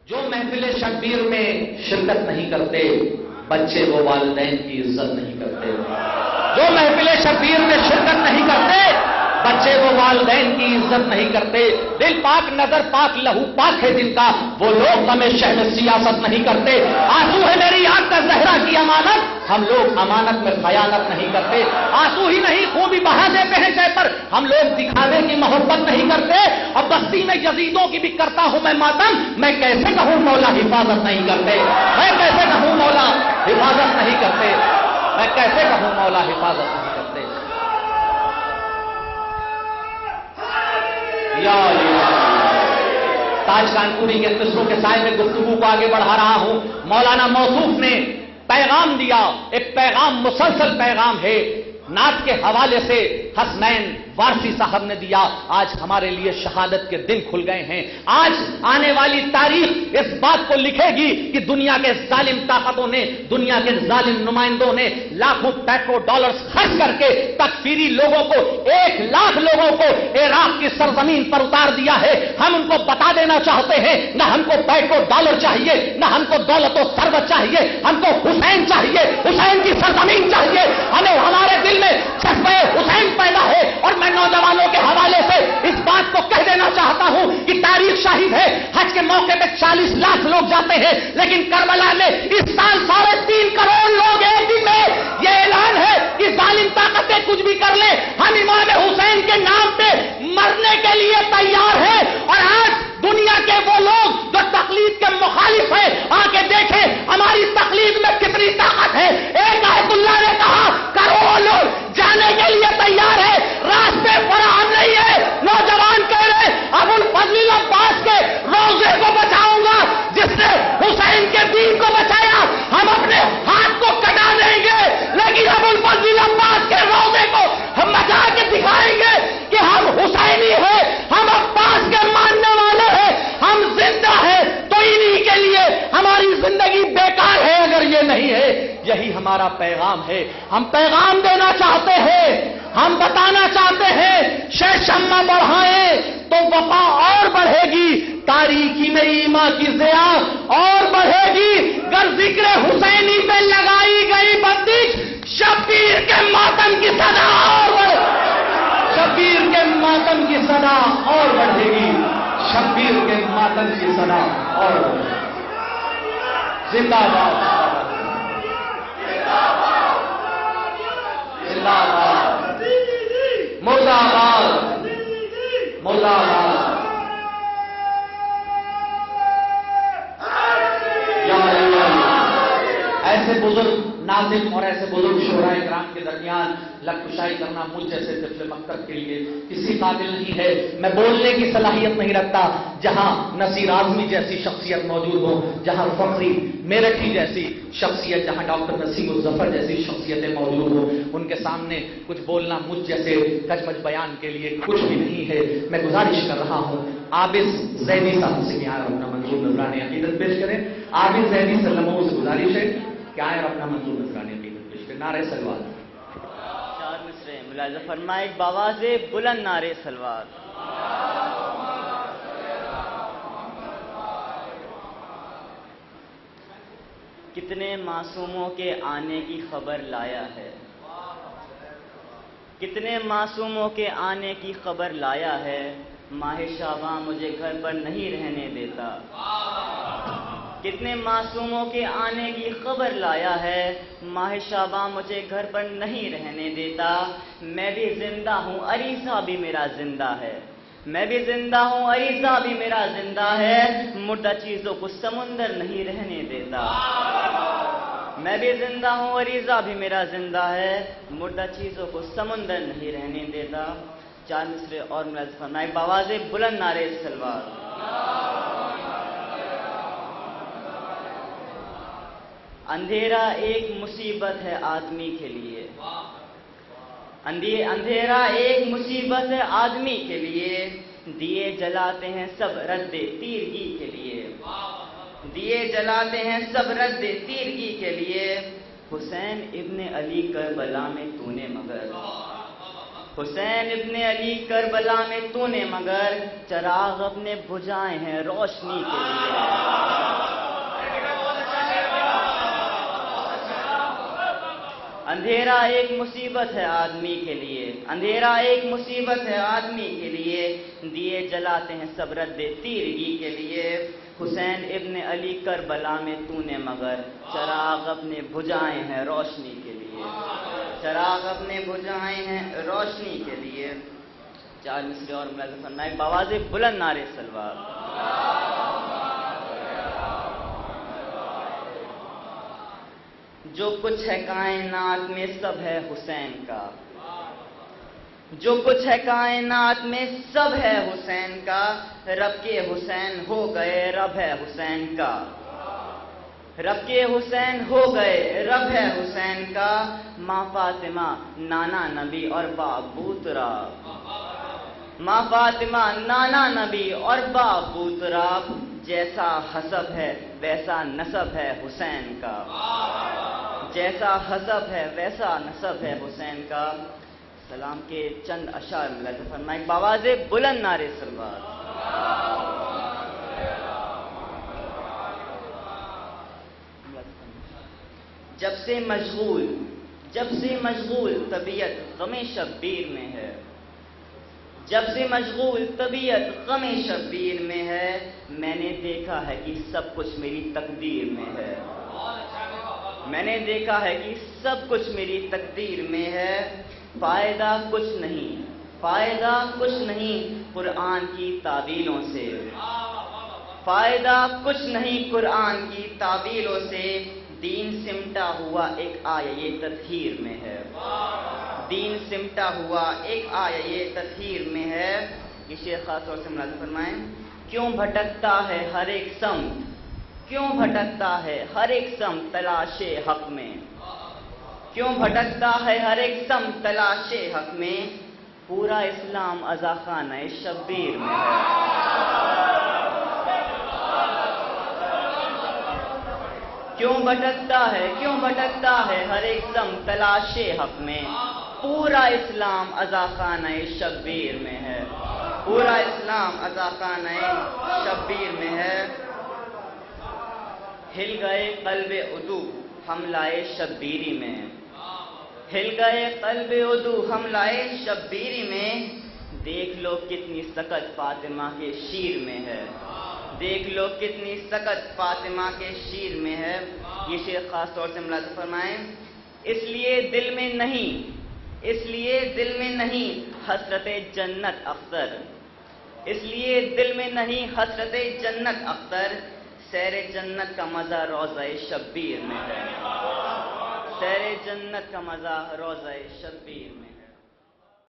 جو محفل شبیر میں شرکت نہیں کرتے بچے وہ والدین کی عزت نہیں کرتے. جو محفل شبیر میں شرکت نہیں کرتے بچے وہ والدین کی عزت نہیں کرتے. دل پاک نظر پاک لہو پاک ہے جن کا وہ لوگ ہمیں شہر سیاست نہیں کرتے. آنسو ہے میری آنکھ کا زہرا کی امانت ہم لوگ امانت میں خیانت نہیں کرتے. آنسو ہی نہیں خون بھی بہا دیتے ہیں جے پر ہم لوگ دکھاوے کی محبت نہیں کرتے. اور بستی میں یزیدوں کی بھی کرتا ہوں میں ماتم. میں کیسے کہوں مولا حفاظت نہیں کرتے. میں کیسے کہوں مولا حفاظت نہیں کرتے. میں کیسے کہوں مولا حفاظت نہیں کرتے. تاج کانپوری کے قصوں کے سائے میں گفتگو کو آگے بڑھا رہا ہوں. مولانا موصوف نے پیغام دیا. ایک پیغام مسلسل پیغام ہے نعت کے حوالے سے حسنین وارثی صاحب نے دیا. آج ہمارے لیے شہادت کے دن کھل گئے ہیں. آج آنے والی تاریخ اس بات کو لکھے گی کہ دنیا کے ظالم طاقتوں نے دنیا کے ظالم نمائندوں نے لاکھوں پیٹرو ڈالرز خرچ کر کے تکفیری لوگوں کو 1 لاکھ لوگوں کو عراق کی سرزمین پر اتار دیا ہے. ہم ان کو بتا دینا چاہتے ہیں نہ ہم کو پیٹرو ڈالر چاہیے نہ ہم کو دولت و ثروت چاہیے. ہم کو حسین چاہیے. حسین کی سرزمین چاہیے. ہمیں ہمارے دل میں جذبہ حسین پیدا ہے. اور میں نوجوانوں کے حوالے سے اس بات کو کہہ دینا چاہتا ہوں کہ تاریخ شاہد ہے حج کے موقع پہ 40 لاکھ لوگ جاتے ہیں لیکن کربلا میں اس سال 3.5 کروڑ لوگ ایک دن میں. یہ اعلان ہے کہ ظالم طاقتیں کچھ بھی کر لیں ہم امام حسین کے نام پہ مرنے کے لیے تیار ہیں. اور آج دنیا کے وہ لوگ جو تقلید کے مخالف ہیں آ کے دیکھیں ہماری تقلید میں کتنی طاقت ہے. ایک آیت اللہ نے کہا کروڑوں لوگ جانے کے لیے تیار ہے. راستے فراہم نہیں ہے. نوجوان کہہ رہے ابو الفضل عباس کے روزے کو بچاؤں گا جس نے حسین کے دین کو بچایا. ہم اپنے ہاتھ کو کٹا دیں گے لیکن ابو الفضل عباس کے روزے کو ہم بچا کے دکھائیں گے کہ ہم حسینی ہیں. ہم عباس کے ماننے والے ہیں. ہم زندہ ہیں تو انہی کے لیے ہماری زندگی بیکار ہے اگر یہ نہیں ہے. یہی ہمارا پیغام ہے. ہم پیغام دینا چاہتے ہیں. ہم بتانا چاہتے ہیں شمع بڑھائیں تو وفا اور بڑھے گی. تاریکی میں ایمان کی ضیاء اور بڑھے گی. گر ذکر حسینی پہ لگائی گئی بندش شبیر کے ماتم کی صدا اور بڑھے. شبیر کے ماتم کی صدا اور بڑھے گی. شبیر کے ماتم کی صدا اور بڑھے گی. زندہ باد. زندہ باد. مرد آباد. مرد آباد. ایسے بزرگ ناظم اور ایسے بزرگ شعراء کرام کے درمیان لگکشائی کرنا مجھ جیسے طفل مکتب کے لیے کسی قابل نہیں ہے. میں بولنے کی صلاحیت نہیں رکھتا. جہاں نصیر اعظمی جیسی شخصیت موجود ہو جہاں فخری میرٹھی جیسی شخصیت جہاں ڈاکٹر نسیم الظفر جیسی شخصیتیں موجود ہو ان کے سامنے کچھ بولنا مجھ جیسے کچمچ بیان کے لیے کچھ بھی نہیں ہے. میں گزارش کر رہا ہوں عابد زیدی صاحب سے کہ آئے اپنا منظور نذرانِ عقیدت پیش کریں. عابد زیدی صلی اللہ علیہ وسلم سے گزارش ہے کہ آئے اور اپنا منظور نذرانِ عقیدت پیش کریں. نعرہ سلوات. 4 مصرے ملاحظہ فرمائے باواز بلند نعرہ سلوات. کتنے معصوموں کے آنے کی خبر لایا ہے. کتنے معصوموں کے آنے کی خبر لایا ہے. ماہ شعباں مجھے گھر پر نہیں رہنے دیتا. کتنے معصوموں کے آنے کی خبر لایا ہے. ماہ شعباں مجھے گھر پر نہیں رہنے دیتا. میں بھی زندہ ہوں عریضہ بھی میرا زندہ ہے. میں بھی زندہ ہوں عریضہ بھی میرا زندہ ہے. مردہ چیزوں کو سمندر نہیں رہنے دیتا. میں بھی زندہ ہوں عریضہ بھی میرا زندہ ہے. مردہ چیزوں کو سمندر نہیں رہنے دیتا. 4 مصرے اور ملاحظہ فرمائے باواز بلند نعرہ سلوات. اندھیرا ایک مصیبت ہے آدمی کے لیے. اندھیرا ایک مصیبت ہے آدمی کے لیے. دیے جلاتے ہیں سب رد تیرگی کے لیے. دیے جلاتے ہیں سب رد تیرگی کے لیے. حسین ابن علی کربلا میں تو نے مگر. حسین ابن علی کربلا میں تو نے مگر چراغ اپنے بجھائے ہیں روشنی کے لیے. اندھیرا ایک مصیبت ہے آدمی کے لیے، اندھیرا ایک مصیبت ہے آدمی کے لیے، دیے جلاتے ہیں سب رد تیرگی کے لیے۔ حسین ابن علی کربلا میں تو نے مگر چراغ اپنے بجھائے ہیں روشنی کے لیے، چراغ اپنے بجھائے ہیں روشنی کے لیے۔ چار مصرے اور ملازم فرمائے بآواز بلند نعرے سلوات۔ جو کچھ ہے کائنات میں سب ہے حسین کا، جو کچھ ہے کائنات میں سب ہے حسین کا، رب کے حسین ہو گئے رب ہے حسین کا، رب کے حسین ہو گئے رب ہے حسین کا۔ ماں فاطمہ نانا نبی اور بابو تراب، ماں فاطمہ نانا نبی اور بابو تراب، جیسا حسب ہے ویسا نسب ہے حسین کا، جیسا حسب ہے ویسا نسب ہے حسین کا۔ سلام کے چند اشعار ملازم فرمائے بآواز بلند نعرے سلوات۔ جب سے مشغول طبیعت غم شبیر میں ہے، جب سے مشغول طبیعت غم شبیر میں ہے، میں نے دیکھا ہے کہ سب کچھ میری تقدیر میں ہے، میں نے دیکھا ہے کہ سب کچھ میری تقدیر میں ہے۔ فائدہ کچھ نہیں، فائدہ کچھ نہیں قرآن کی تعویلوں سے، فائدہ کچھ نہیں قرآن کی تعویلوں سے، دین سمٹا ہوا ایک آیہ تطہیر میں ہے، دین سمٹا ہوا ایک آیہ تطہیر میں ہے۔ یہ شیخ خاص طور سے ملازم فرمائیں کیوں بھٹکتا ہے ہر ایک سمت، کیوں بھٹکتا ہے ہر ایک سمت تلاش حق میں، کیوں بھٹکتا ہے ہر ایک سمت تلاش حق میں، پورا اسلام عزا خانہ شبیر میں ہے، کیوں بھٹکتا ہے ہر ایک سمت تلاش حق میں، پورا اسلام عزا خانہ شبیر میں ہے، پورا اسلام عزا خانہ شبیر میں ہے۔ ہل گئے قلب عدو ہم لائے شبیری میں، ہل گئے قلب عدو ہم لائے شبیری میں، دیکھ لو کتنی سکت فاطمہ کے شیر میں ہے، دیکھ لو کتنی سکت فاطمہ کے شیر میں ہے۔ یہ شیخ خاص طور سے ملازم فرمائیں اس لیے دل میں نہیں حسرت جنت اختر، اس لیے دل میں نہیں حسرت جنت اختر، سیر جنت کا مزہ روضہ شبیر میں ہے، سیر جنت کا مزہ روضہ شبیر میں ہے۔